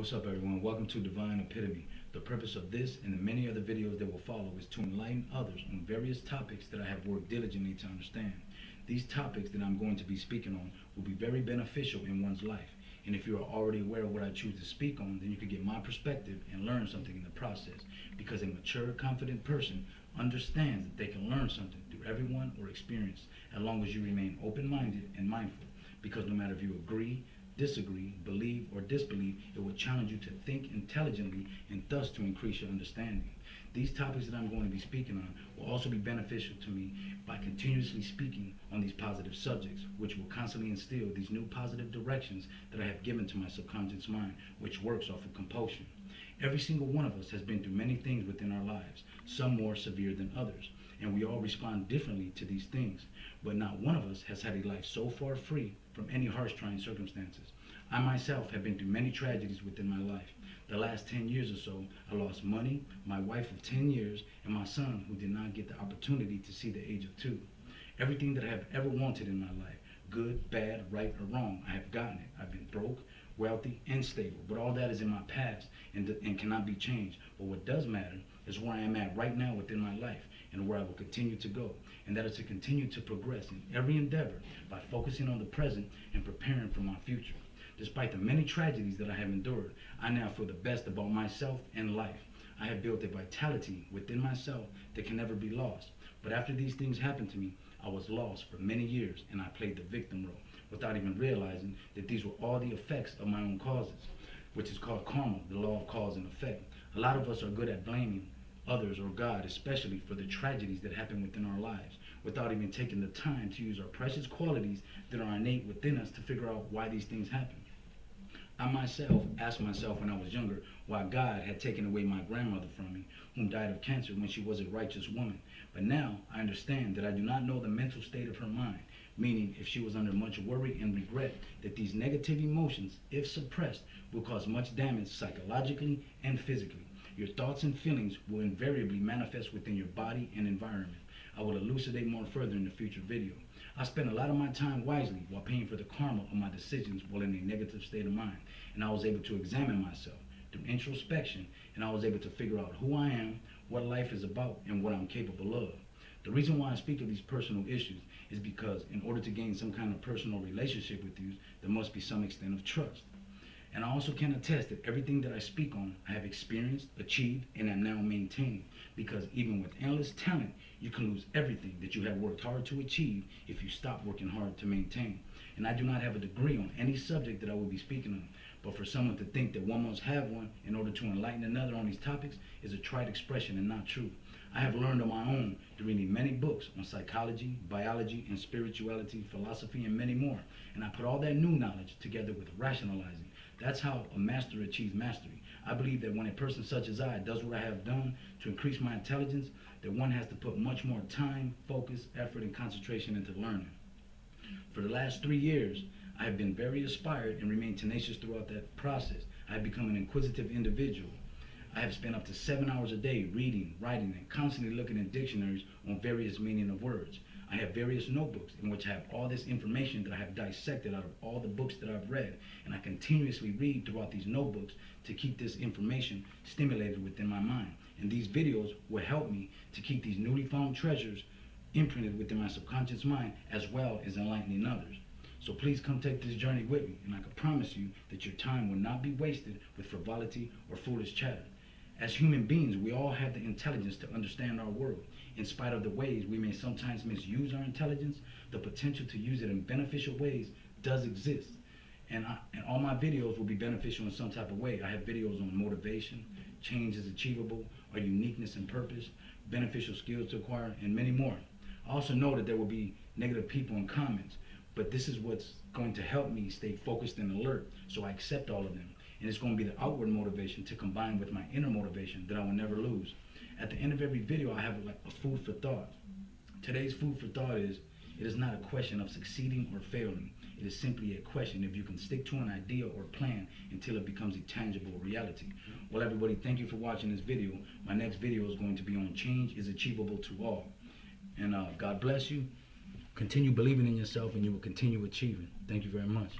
What's up, everyone? Welcome to Divine Epitome. The purpose of this and the many other videos that will follow is to enlighten others on various topics that I have worked diligently to understand. These topics that I'm going to be speaking on will be very beneficial in one's life. And if you are already aware of what I choose to speak on, then you can get my perspective and learn something in the process. Because a mature, confident person understands that they can learn something through everyone or experience as long as you remain open-minded and mindful. Because no matter if you agree, disagree, believe, or disbelieve, it will challenge you to think intelligently and thus to increase your understanding. These topics that I'm going to be speaking on will also be beneficial to me by continuously speaking on these positive subjects, which will constantly instill these new positive directions that I have given to my subconscious mind, which works off of compulsion. Every single one of us has been through many things within our lives, some more severe than others, and we all respond differently to these things. But not one of us has had a life so far free from any harsh trying circumstances. I myself have been through many tragedies within my life. The last 10 years or so, I lost money, my wife of 10 years, and my son, who did not get the opportunity to see the age of 2. Everything that I have ever wanted in my life, good, bad, right, or wrong, I have gotten it. I've been broke, wealthy, and stable, but all that is in my past and cannot be changed. But what does matter is where I am at right now within my life and where I will continue to go, and that is to continue to progress in every endeavor by focusing on the present and preparing for my future. Despite the many tragedies that I have endured, I now feel the best about myself and life. I have built a vitality within myself that can never be lost. But after these things happened to me, I was lost for many years, and I played the victim role without even realizing that these were all the effects of my own causes, which is called karma, the law of cause and effect. A lot of us are good at blaming others or God, especially for the tragedies that happen within our lives, without even taking the time to use our precious qualities that are innate within us to figure out why these things happen. I myself asked myself when I was younger why God had taken away my grandmother from me, whom died of cancer when she was a righteous woman. But now I understand that I do not know the mental state of her mind, meaning if she was under much worry and regret, that these negative emotions, if suppressed, will cause much damage psychologically and physically. Your thoughts and feelings will invariably manifest within your body and environment. I will elucidate more further in a future video. I spent a lot of my time wisely while paying for the karma of my decisions while in a negative state of mind, and I was able to examine myself through introspection, and I was able to figure out who I am, what life is about, and what I'm capable of. The reason why I speak of these personal issues is because in order to gain some kind of personal relationship with you, there must be some extent of trust. And I also can attest that everything that I speak on, I have experienced, achieved, and am now maintaining. Because even with endless talent, you can lose everything that you have worked hard to achieve if you stop working hard to maintain. And I do not have a degree on any subject that I will be speaking on. But for someone to think that one must have one in order to enlighten another on these topics is a trite expression and not true. I have learned on my own through reading many books on psychology, biology, and spirituality, philosophy, and many more. And I put all that new knowledge together with rationalizing. That's how a master achieves mastery. I believe that when a person such as I does what I have done to increase my intelligence, that one has to put much more time, focus, effort, and concentration into learning. For the last 3 years, I have been very inspired and remained tenacious throughout that process. I have become an inquisitive individual. I have spent up to 7 hours a day reading, writing, and constantly looking in dictionaries on various meaning of words. I have various notebooks in which I have all this information that I have dissected out of all the books that I've read, and I continuously read throughout these notebooks to keep this information stimulated within my mind. And these videos will help me to keep these newly found treasures imprinted within my subconscious mind, as well as enlightening others. So please come take this journey with me, and I can promise you that your time will not be wasted with frivolity or foolish chatter. As human beings, we all have the intelligence to understand our world. In spite of the ways we may sometimes misuse our intelligence, the potential to use it in beneficial ways does exist. And all my videos will be beneficial in some type of way. I have videos on motivation, change is achievable, our uniqueness and purpose, beneficial skills to acquire, and many more. I also know that there will be negative people in comments, but this is what's going to help me stay focused and alert, so I accept all of them. And it's going to be the outward motivation to combine with my inner motivation that I will never lose. At the end of every video, I have like a food for thought. Today's food for thought is, it is not a question of succeeding or failing. It is simply a question if you can stick to an idea or plan until it becomes a tangible reality. Well, everybody, thank you for watching this video. My next video is going to be on change is achievable to all. And God bless you. Continue believing in yourself and you will continue achieving. Thank you very much.